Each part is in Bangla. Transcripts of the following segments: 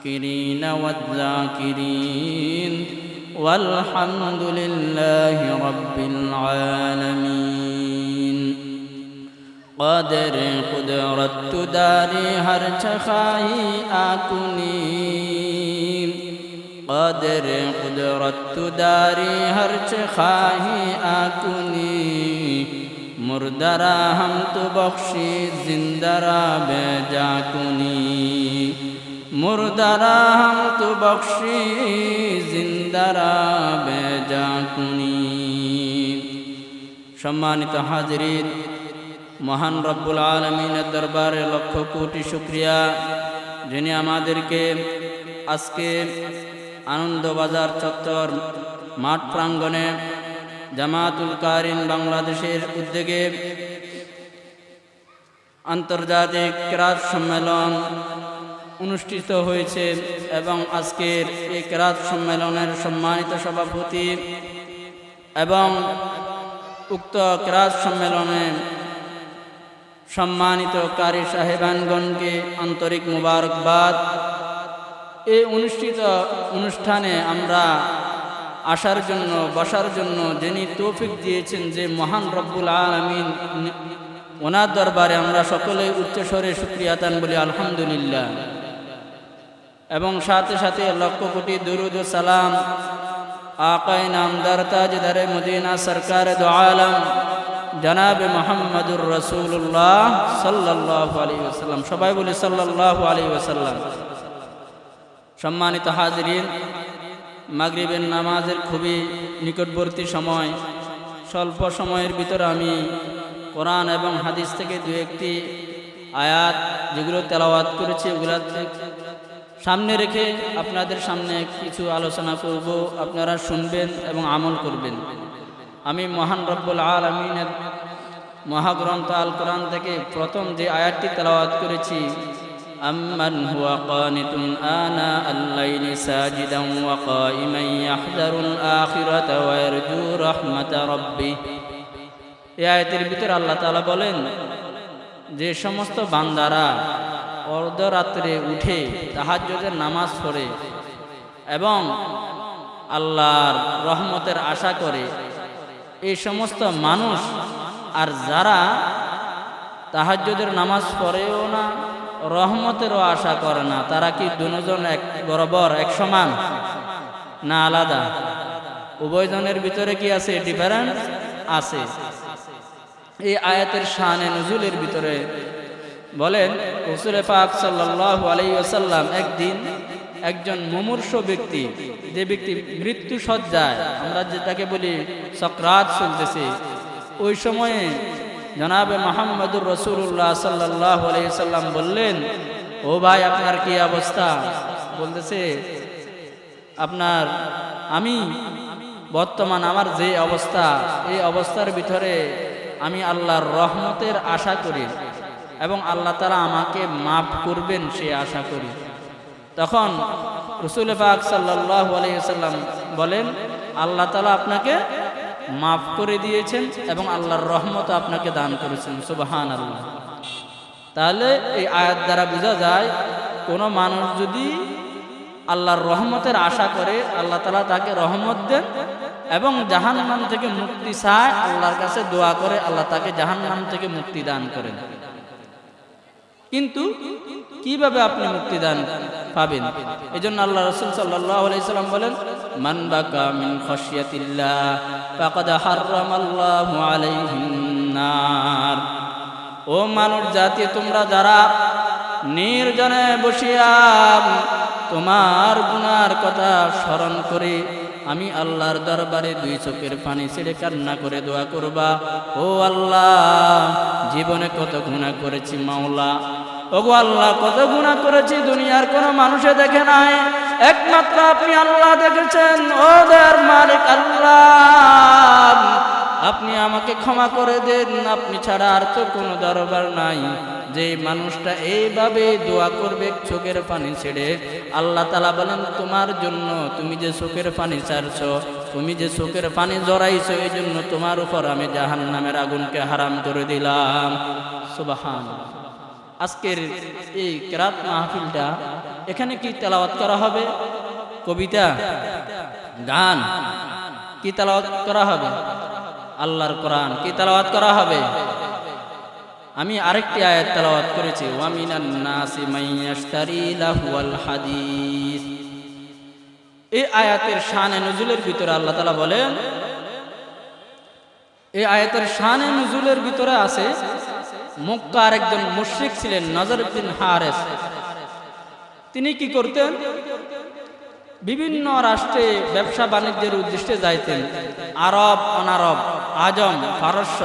الشاكرين والذاكرين والحمد لله رب العالمين قادر قدرت داری ہر چخائی آکنی قادر قدرت داری ہر چخائی آکنی مردرا ہم تو بخشی زندرا بے جاکنی مردرا ہم تو بخشی زندرا بے جاکنی সম্মানিত হাজিরিন মহান রব্বুল আলামিনের দরবারে লক্ষ কোটি শুকরিয়া যিনি আমাদেরকে আজকে আনন্দবাজার চত্বর মাঠ প্রাঙ্গণে জামাতুল কারিম বাংলাদেশের উদ্যোগে আন্তর্জাতিক কিরাত সম্মেলন অনুষ্ঠিত হয়েছে এবং আজকের এই কিরাত সম্মেলনের সম্মানিত সভাপতি এবং উক্ত কিরাত সম্মেলনে সম্মানিত কারি সাহেবানগণকে আন্তরিক মুবারকবাদ। এই অনুষ্ঠিত অনুষ্ঠানে আমরা আসার জন্য বসার জন্য যিনি তৌফিক দিয়েছেন যে মহান রব্বুল আলামিন, ওনার দরবারে আমরা সকলেই উচ্চস্বরে শুকরিয়া আদান বলি আলহামদুলিল্লাহ। এবং সাথে সাথে লক্ষ কোটি দুরুদ ও সালাম আকায়ে নামদার তাজদারে মদিনা সরকার দো আলম জনাব মুহাম্মদুর রাসূলুল্লাহ সাল্লাল্লাহু আলাইহি ওয়াসাল্লাম। সবাই বলি সাল্লাল্লাহু আলাইহি ওয়াসাল্লাম। সম্মানিত হাজিরিন, মাগরিবের নামাজের খুবই নিকটবর্তী সময়, স্বল্প সময়ের ভিতরে আমি কোরআন এবং হাদিস থেকে দু একটি আয়াত যেগুলো তেলাওয়াত করেছি ওগুলো সামনে রেখে আপনাদের সামনে কিছু আলোচনা করব, আপনারা শুনবেন এবং আমল করবেন। আমি মহান রব্বুল আলামিনের মহাগ্রন্থ আল কোরআন থেকে প্রথম যে আয়াতটি তেলাওয়াত করেছি, আম্মান হুয়া কানিতুন আনা আল-লাইলি সাজিদান ওয়া কাইমান ইয়াহযারুল আখিরাতা ওয়া ইয়ারজু রাহমাতা রাব্বিহ। এই আয়াতের ভিতরে আল্লাহ তাআলা বলেন যে সমস্ত বান্দারা অর্ধরাত্রে উঠে তাহাজ্জুদের নামাজ পড়ে এবং আল্লাহর রহমতের আশা করে, এই সমস্ত মানুষ আর যারা তাহাজ্জুদের নামাজ পড়েও না রহমতেরও আশা করে না, তারা কি দুজন এক বরাবর এক সমান না আলাদা? উভয়জনের ভিতরে কি আছে? ডিফারেন্স আছে। এই আয়াতের শানে নুজুলের ভিতরে বলেন রাসূল পাক সাল্লাল্লাহু আলাইহি ওয়াসাল্লাম একদিন একজন মুমূর্ষ ব্যক্তি, যে ব্যক্তি মৃত্যু সজ্জায়, আমরা যেটাকে বলি সাকরাত চলতেছে, ওই সময়ে জনাবে মুহাম্মদুর রাসূলুল্লাহ সাল্লাল্লাহু আলাইহি ওয়াসাল্লাম বললেন, ও ভাই আপনার কি অবস্থা? বলতেছে আপনার আমি বর্তমান আমার যে অবস্থা, এই অবস্থার ভিতরে আমি আল্লাহর রহমতের আশা করি এবং আল্লাহ তাআলা আমাকে মাফ করবেন সে আশা করি। তখন রাসূল পাক সাল্লাল্লাহু আলাইহি ওয়াসাল্লাম বলেন, আল্লাহ তাআলা আপনাকে মাফ করে দিয়েছেন এবং আল্লাহর রহমত আপনাকে দান করেছেন। সুবহানাল্লাহ। তাহলে এই আয়াত দ্বারা বোঝা যায় কোনো মানুষ যদি আল্লাহর রহমতের আশা করে, আল্লাহ তাআলা তাকে রহমত দেন এবং জাহান্নাম থেকে মুক্তি চায়, আল্লাহর কাছে দোয়া করে, আল্লাহ তাকে জাহান্নাম থেকে মুক্তি দান করেন। কিন্তু কিভাবে আপনি মুক্তি দান পাবেন? এজন্য আল্লাহ রাসূল সাল্লাল্লাহু আলাইহি ওয়াসাল্লাম বলেন, মান বাকা মিন খাশিয়াতিল্লাহ ফাকাদ হারামাল্লাহু আলাইহিন নার। ও মানুষ জাতি, তোমরা যারা নির্জনে বসিয়া তোমার গুনার কথা স্মরণ করে আমি আল্লাহর দরবারে দুই চোখের পানি ছেড়ে কান্না করে দোয়া করবা, ও আল্লাহ জীবনে কত গুনাহ করেছি মাওলা, ওগো আল্লাহ কত গুনাহ করেছি, দুনিয়ার কোনো মানুষে দেখে নাই, একমাত্র আপনি আল্লাহ দেখেছেন। ওদের মালিক আল্লাহ, আপনি আমাকে ক্ষমা করে দেন, আপনি ছাড়া আর তো কোনো দরবার নাই। যে মানুষটা এইভাবে দোয়া করবে চোখের পানি ছেড়ে, আল্লাহ তাআলা বলেন তোমার জন্য, তুমি যে চোখের পানি ছাড়ছো, তুমি যে চোখের পানি জড়াইছো, এই জন্য তোমার উপর আমি জাহান্নামের আগুনকে হারাম করে দিলাম। সুবহানাল্লাহ। আজকের এই কিরাত মাহফিলটা এখানে কি তেলাওয়াত করা হবে? কবিতা, গান? কি তেলাওয়াত করা হবে? আল্লাহর কোরআন। কি তেলাওয়াত করা হবে? আমি আরেকটি আয়াত তেলাওয়াত করেছি, ওয়া মিনান নাসি মাইয়াশতারি লাহুয়াল হাদিস। এই আয়াতের শানে নুজুলের ভিতরে আল্লাহ তাআলা বলেন, এই আয়াতের শানে নুজুলের ভিতরে আছে মক্কার একজন মুশরিক ছিলেন নজর বিন হারেস। তিনি কি করতেন? বিভিন্ন রাষ্ট্রে ব্যবসা বাণিজ্যের উদ্দেশ্যে যাইতেন। আরব, অনারব, আজম, পারস্য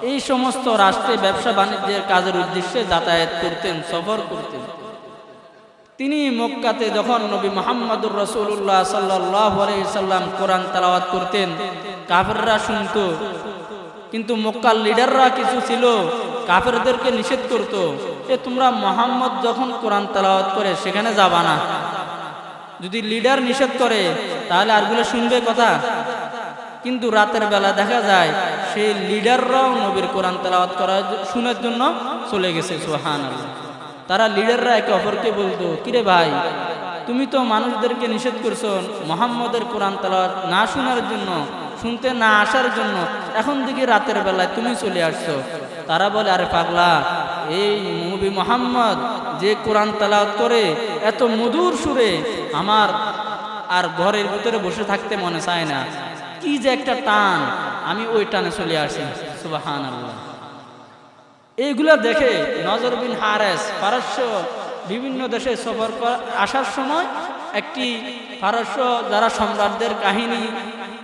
এই সমস্ত রাষ্ট্রে ব্যবসা বাণিজ্যের কাজের উদ্দেশ্যে যাতায়াত করতেন, সফর করতেন। তিনি মক্কাতে যখন নবী মুহাম্মদুর রাসূলুল্লাহ সাল্লাল্লাহু আলাইহি সাল্লাম কোরআন তেলাওয়াত করতেন, কাফেররা শুনতো। কিন্তু মক্কার লিডাররা কিছু ছিল কাফেরদেরকে নিষেধ করত, এ তোমরা মুহাম্মদ যখন কোরআন তেলাওয়াত করে সেখানে যাবা না। যদি লিডার নিষেধ করে তাহলে আরগুলো শুনবে কথা? কিন্তু রাতের বেলা দেখা যায় সেই লিডাররাও নবীর কোরআন তেলাওয়াত করার শোনার জন্য চলে গেছে। সুবহানাল্লাহ। তারা লিডাররা একে অপরকে বলতো, কিরে ভাই, তুমি তো মানুষদেরকে নিষেধ করছো মুহাম্মদের কোরআন তেলাওয়াত না শোনার জন্য, শুনতে না আসার জন্য, এখন দেখি রাতের বেলায় তুমি চলে আসছো। তারা বলে, আরে পাগলা, এই নবী মুহাম্মদ যে কোরআন তেলাওয়াত করে এত মধুর সুরে, আমার আর ঘরের ভিতরে বসে থাকতে মনে চায় না, কি যে একটা টান, আমি ওই টানে চলে আসি। সুবহানাল্লাহ। এইগুলা দেখে নজর বিন হারেস পারস্য বিভিন্ন দেশে সফর আসার সময় একটি পারস্য যারা সম্রাটদের কাহিনী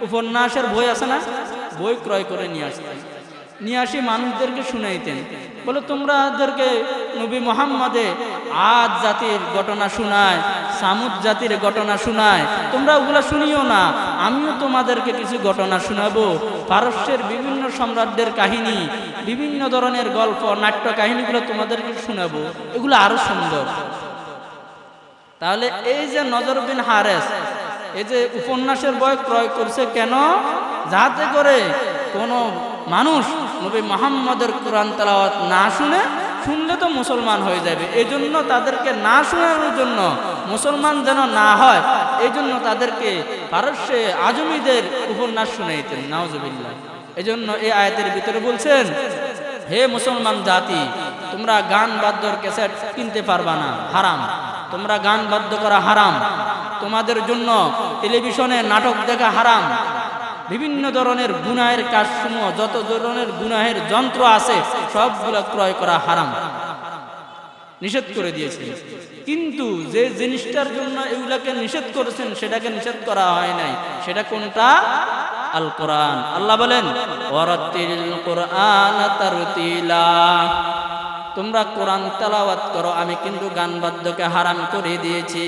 উপন্যাসের বই আছে না, বই ক্রয় করে নিয়ে আসতেন। নিয়ে আসি মানুষদেরকে শুনাইতেন। বলে, তোমরাদেরকে নবী মুহাম্মদে আদ জাতির ঘটনা শোনায়, সামুদ জাতির ঘটনা শোনায়, তোমরা ওগুলা শুনিও না, আমিও তোমাদেরকে কিছু ঘটনা শোনাবো। পারস্যের বিভিন্ন সম্রাটদের কাহিনী, বিভিন্ন ধরনের গল্প, নাট্য কাহিনীগুলো তোমাদেরকে শোনাবো, এগুলো আরো সুন্দর। তাহলে এই যে নজর বিন হারেস এই যে উপন্যাসের বই ক্রয় করছে কেন? যাতে করে কোনো মানুষ নবী মুহাম্মদের কোরআন তেলাওয়াত না শুনলে তো মুসলমান হয়ে যাবে, এই জন্য তাদেরকে না শোনানোর জন্য, মুসলমান যেন না হয় এই জন্য তাদেরকে পারস্যে আজমিদের উপন্যাস শুনাইতেন। নাউজুবিল্লাহ। এই জন্য এই আয়াতের ভিতরে বলছেন, হে মুসলমান জাতি, তোমরা গান বাদ্যর ক্যাসেট কিনতে পারবা না, হারাম। তোমরা গান বাদ্য করা হারাম, তোমাদের জন্য টেলিভিশনে নাটক দেখা হারাম, বিভিন্ন ধরনের গুনাহের কাজসমূহ, যত ধরনের গুনাহের যন্ত্র আছে সবগুলো ক্রয় করা হারাম, নিষেধ করে দিয়েছেন। কিন্তু যে জিনিসটার জন্য এগুলাকে নিষেধ করেছেন সেটাকে নিষেধ করা হয় নাই, সেটা কোনটা? আল কোরআন। আল্লাহ বলেন, ওয়ারাতিল কোরআন তারতিলা, তোমরা কোরআন তেলাওয়াত করো, আমি কিন্তু গান বাদ্যকে হারাম করে দিয়েছি,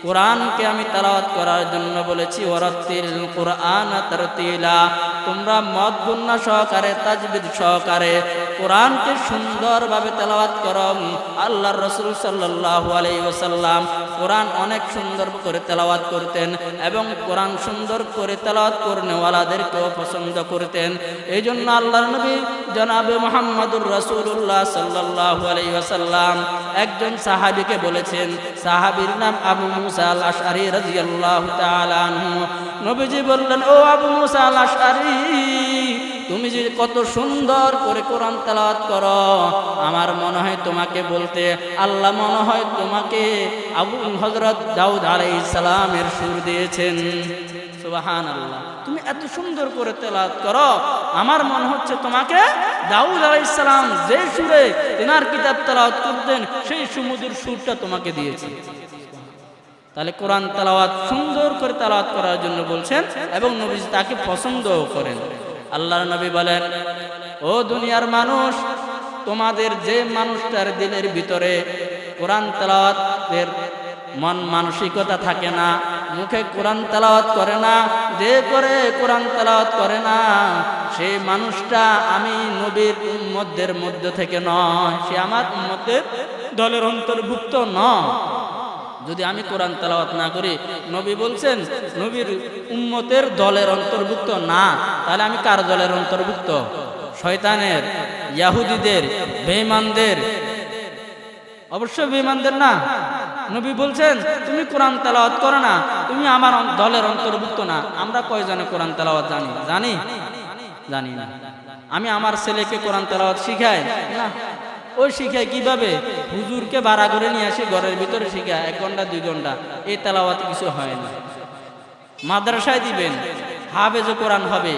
কোরআনকে আমি তেলাওয়াত করার জন্য বলেছি। ওয়ারাতিল কোরআন তারতিলা, তোমরা মদ গুন্না সহকারে, তাজবিদ সহকারে কোরআনকে সুন্দরভাবে তেলাওয়াত করো। আল্লাহর রাসূল সাল্লাল্লাহু আলাইহি ওয়াসাল্লাম কোরআন অনেক সুন্দর করে তেলাওয়াত করতেন এবং কোরআন সুন্দর করে তেলাওয়াত করনেওয়ালাদেরকেও পছন্দ করতেন। এই জন্য আল্লাহর নবী জনাবে মুহাম্মদুর রাসূলুল্লাহ সাল্লাল্লাহু আলাইহি ওয়াসাল্লাম একজন সাহাবীকে বলেছেন, সাহাবীর নাম আবু মুসা আল আশআরী রাদিয়াল্লাহু তাআলা আনহু। নবীজি বললেন, ও আবু মুসা আল আশআরী, তুমি যে কত সুন্দর করে কোরআন তেলাওয়াত করো, আমার মনে হয় তোমাকে বলতে আল্লাহ মনে হয় তোমাকে হযরত দাউদ আলাইহিস সালামের সুর দিয়েছেন। সুবহানাল্লাহ। তুমি এত সুন্দর করে তেলাওয়াত করো, আমার মনে হচ্ছে তোমাকে দাউদ আলাইহিস সালাম যে সুরে তিনার কিতাব তেলাওয়াত করতেন সেই সুমধুর সুরটা তোমাকে দিয়েছে। তাহলে কোরআন তেলাওয়াত সুন্দর করে তেলাওয়াত করার জন্য বলছেন এবং নবী তাকে পছন্দও করেন। আল্লাহর নবী বলেন, ও দুনিয়ার মানুষ, তোমাদের যে মানুষটার দিলের ভিতরে কোরআন তেলাওয়াতের মন মানসিকতা থাকে না, মুখে কোরআন তেলাওয়াত করে না, যে করে কোরআন তেলাওয়াত করে না, সেই মানুষটা আমি নবীর উম্মতদের মধ্য থেকে নয়, সে আমার উম্মতের দলের অন্তর্ভুক্ত নয়। যদি আমি কোরআন তেলাওয়াত না করি, নবী বলছেন নবীর উম্মতের দলের অন্তর্ভুক্ত না, তাহলে আমি কার দলের অন্তর্ভুক্ত? শয়তানের, ইহুদিদের, বেঈমানদের? অবশ্যই বেঈমানদের না। নবী বলছেন তুমি কোরআন তেলাওয়াত করো না, তুমি আমার দলের অন্তর্ভুক্ত না। আমরা কয়জনে কোরআন তেলাওয়াত জানি? জানি না। আমি আমার ছেলেকে কোরআন তেলাওয়াত শিখাই না। ওই শিখাই কিভাবে? হুজুরকে ভাড়া করে নিয়ে আসি, ঘরের ভিতরে শিখায় 1 ঘন্টা 2 ঘন্টা, এই তেলাওয়াত কিছু হয় না। মাদ্রাসায় দিবেন, হাফেজ কোরআন হবে,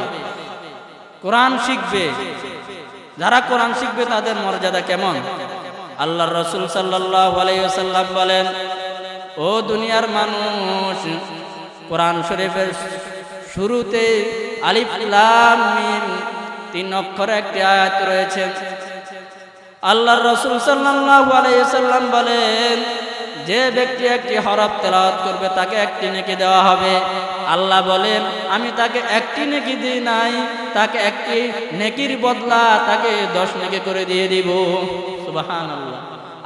কোরআন শিখবে। যারা কোরআন শিখবে তাদের মর্যাদা কেমন? আল্লাহর রাসূল সাল্লাল্লাহু আলাইহি ওয়াসাল্লাম বলেন, ও দুনিয়ার মানুষ, কোরআন শরীফের শুরুতে আলিফ লাম মিম 3 অক্ষরে একটি আয়াত রয়েছে। আল্লাহর রাসূল সাল্লাল্লাহু আলাইহি ওয়াসাল্লাম বলেন, যে ব্যক্তি একটি হরফ তেলাওয়াত করবে তাকে একটি নেকি দেওয়া হবে। আল্লাহ বলেন, আমি তাকে একটি নেকি দিই নাই, তাকে একটি নেকির বদলা তাকে 10 নেকি করে দিয়ে দিব। সুবহানাল্লাহ।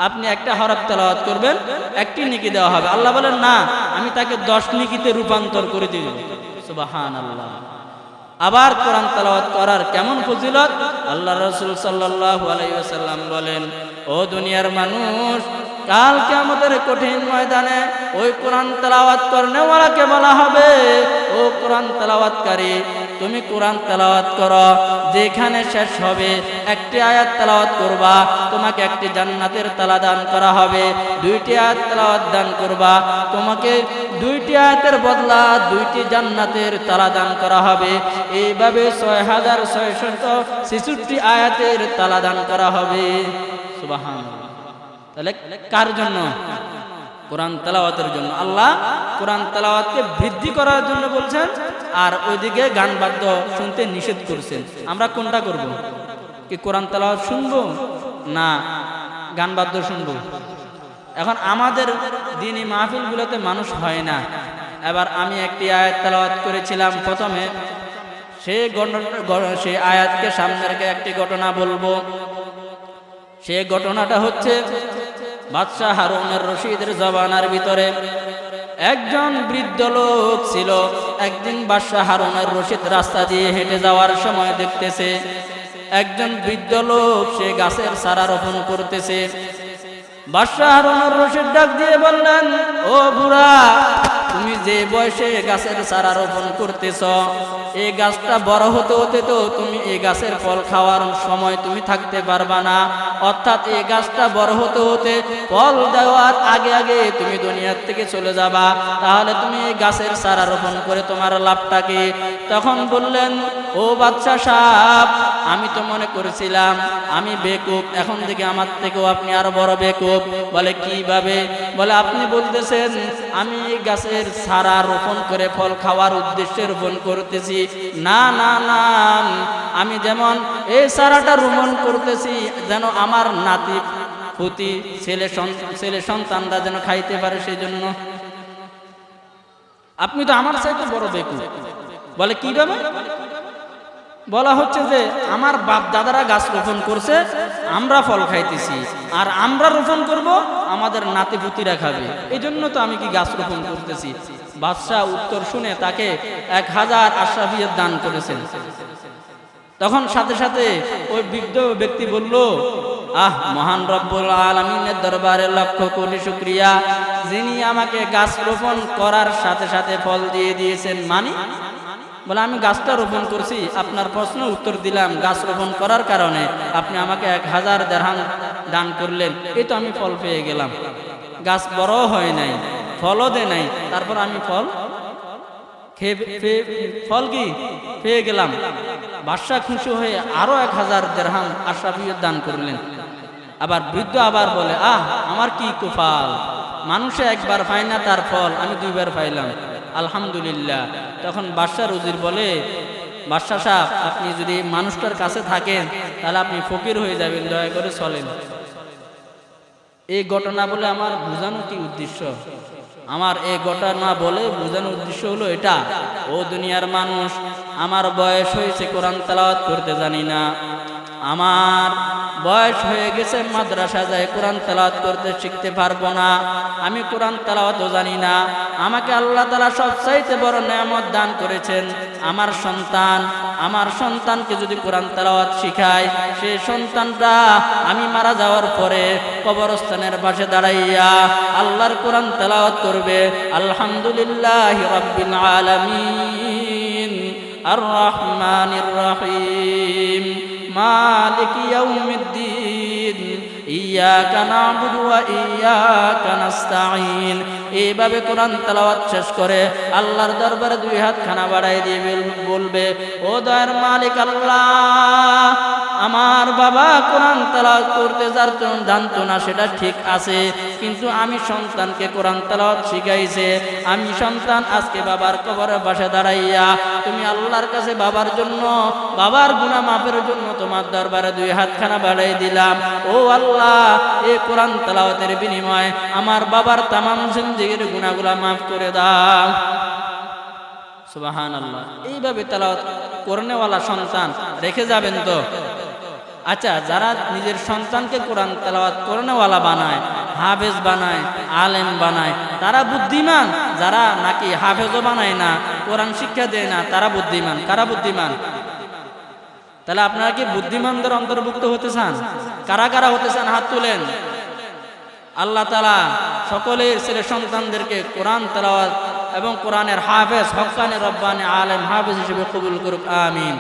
আপনি একটা হরফ তেলাওয়াত করবেন, একটি নেকি দেওয়া হবে। আল্লাহ বলেন, না, আমি তাকে 10 নেকিতে রূপান্তর করে দিব। সুবহানাল্লাহ। আবার কোরআন তেলাওয়াত করার কেমন ফজিলত! আল্লাহ রাসূল সাল্লাল্লাহু আলাইহি ওয়াসাল্লাম বলেন, ও দুনিয়ার মানুষ, কাল কিয়ামতের কঠিন ময়দানে ওই কোরআন তেলাওয়াত করনেওয়ালাকে বলা হবে, ও কোরআন তেলাওয়াতকারী, তুমি কোরআন তেলাওয়াত করো, যেখানে শেষ হবে একটি আয়াত তেলাওয়াত করবা, তোমাকে একটি জান্নাতের তালা দান করা হবে। 2টি আয়াত তেলাওয়াত দান করবা, তোমাকে 2টি আয়াতের বদলা 2টি জান্নাতের তালা দান করা হবে। এইভাবে 6666 আয়াতের তালা দান করা হবে। সুবহানাল্লাহ। তাহলে কার জন্য? কোরআন তেলাওয়াতের জন্য। আল্লাহ কোরআন তেলাওয়াতকে বৃদ্ধি করার জন্য বলছেন, আর ওইদিকে গান বাদ্য শুনতে নিষেধ করছেন। আমরা কোনটা করব? কি কোরআন তেলাওয়াত শুনবো, না গান বাদ্য শুনবো? এখন আমাদের দ্বীনি মাহফিলগুলোতে মানুষ হয় না। এবার আমি একটি আয়াত তেলাওয়াত করেছিলাম প্রথমে, সেই আয়াতকে সামনে রেখে একটি ঘটনা বলবো। সে ঘটনাটা হচ্ছে বাদশাহ হারুনুর রশিদের জবানার ভিতরে একজন বৃদ্ধ লোক ছিল। একদিন বাদশাহ হারুনুর রশিদ রাস্তা দিয়ে হেঁটে যাওয়ার সময় দেখতেছে একজন বৃদ্ধ লোক সে গাছের চারা রোপণ করতেছে। বাদশাহ হারুনুর রশিদ ডাক দিয়ে বললেন, ও বুড়া, তুমি যে বয়সে গাছের চারা রোপণ করতেছ, এই গাছটা বড় হতে হতে তো তুমি এই গাছের ফল খাওয়ার সময় তুমি থাকতে পারবা না। অর্থাৎ এই গাছটা বড় হতে হতে ফল দেওয়ার আগে আগে তুমি দুনিয়ার থেকে চলে যাবা। তাহলে তুমি এই গাছের চারা রোপণ করে তোমার লাভটা কি? তখন বললেন, ও বাদশা সাহেব, আমি তো মনে করেছিলাম আমি বেকুব, এখন থেকে আমার থেকেও আপনি আরো বড় বেকুব। বলে কিভাবে? বলে আপনি বলতেছেন আমি এই গাছের চারা রোপণ করে ফল খাওয়ার উদ্দেশ্যে রোপণ করতেছি। না না না, আমি যেমন এই চারাটা রোপণ করতেছি যেন আমার নাতি পুতি ছেলে সন্তানরা যেন খাইতে পারে, সেই জন্য। আপনি তো আমার চাইতে বড় বেকুব। বলে কিভাবে? বলা হচ্ছে যে আমার বাপ দাদারা গাছ রোপণ করছে, আমরা ফল খাইতেছি, আর আমরা রোপণ করব, আমাদের নাতি পুতিরা খাবে, এই জন্য তো আমি কি গাছ রোপণ করতেছি। বাদশাহ উত্তর শুনে তাকে 1000 আশরাফিয়ত দান করেছেন। তখন সাথে সাথে ওই বৃদ্ধ ব্যক্তি বলল, মহান রব্বুল আলামিনের দরবারে লক্ষ কোটি শুকরিয়া, যিনি আমাকে গাছ রোপণ করার সাথে সাথে ফল দিয়ে দিয়েছেন। বলে আমি গাছটা রোপণ করছি, আপনার প্রশ্ন উত্তর দিলাম, গাছ রোপণ করার কারণে আপনি আমাকে 1000 দিরহাম দান করলেন, এই তো আমি ফল পেয়ে গেলাম। গাছ বড় হয় নাই, ফলও দেয় নাই, তারপর আমি ফল কি পেয়ে গেলাম। বাদশা খুশি হয়ে আরো 1000 দিরহাম আশরাফিয়ত দান করলেন। আবার বৃদ্ধ আবার বলে, আমার কি কপাল, মানুষে একবার পায় না তার ফল, আমি 2 বার পাইলাম, আলহামদুলিল্লাহ। তখন বাদশার উজির বলে, বাদশা সাহেব, আপনি যদি মানুষটার কাছে থাকেন তাহলে আপনি ফকির হয়ে যাবেন, দয়া করে চলেন। এই ঘটনা বলে আমার বোঝানো কি উদ্দেশ্য? আমার এই ঘটনা বলে বোঝানোর উদ্দেশ্য হলো এটা, ও দুনিয়ার মানুষ, আমার বয়স হয়েছে, কোরআন তেলাওয়াত করতে জানি না, আমার বয়স হয়ে গেছে, মাদ্রাসা যায় কোরআন তেলাওয়াত করতে শিখতে পারবো না, আমি কোরআন তেলাওয়াতও জানি না। আমাকে আল্লাহ তাআলা সবচাইতে বড় নেয়ামত দান করেছেন আমার সন্তান। আমার সন্তানকে যদি কোরআন তেলাওয়াত শিখায়, সেই সন্তানটা আমি মারা যাওয়ার পরে কবরস্থানের পাশে দাঁড়াইয়া আল্লাহর কোরআন তেলাওয়াত করবে, আলহামদুলিল্লাহি রাব্বিল আলামিন আর রহমানির রহিম মালিক ইয়াউমিদ্দিন ইয়াকা না'বুদু ওয়া ইয়াকা নাস্তাঈন। এইভাবে কোরআন তেলাওয়াত শেষ করে আল্লাহর দরবারে দুই হাত খানা বাড়াই দিয়ে বলবে, ও দয়ার মালিক আল্লাহ, আমার বাবা কোরআন তেলাওয়াত করতে জানতো না, সেটা ঠিক আছে, কিন্তু আমি সন্তানকে কোরআন তেলাওয়াত শিখাইছে। আমি সন্তান আজকে বাবার কবরের পাশে দাঁড়াইয়া তুমি আল্লাহর কাছে বাবার জন্য, বাবার গুনাহ মাফের জন্য তোমার দরবারে দুই হাতখানা বাড়াই দিলাম। ও আল্লাহ, এই কোরআন তেলাওয়াতের বিনিময়ে আমার বাবার তামাম জিন্দেগীর গুনাহগুলো মাফ করে দাও। সুবহানাল্লাহ। এইভাবে তেলাওয়াত করনেওয়ালা সন্তান রেখে যাবেন তো? আচ্ছা, যারা নিজের সন্তানকে কোরআন তেলাওয়াত করনেওয়ালা বানায়, হাফেজ বানায়, আলেম বানায়, তারা বুদ্ধিমান। যারা নাকি হাফেজও বানায় না, কোরআন শিক্ষা দেয় না, তারা বুদ্ধিমান। কারা বুদ্ধিমান? তাহলে আপনারা কি বুদ্ধিমানদের অন্তর্ভুক্ত হতে চান? কারা কারা হতে চান হাত তুলেন। আল্লাহ তাআলা সকলের ছেলে সন্তানদেরকে কোরআন তেলাওয়াত এবং কোরআনের হাফেজ, হক্কানি রব্বানি আলেম হাফেজ হিসেবে কবুল করুক, আমিন।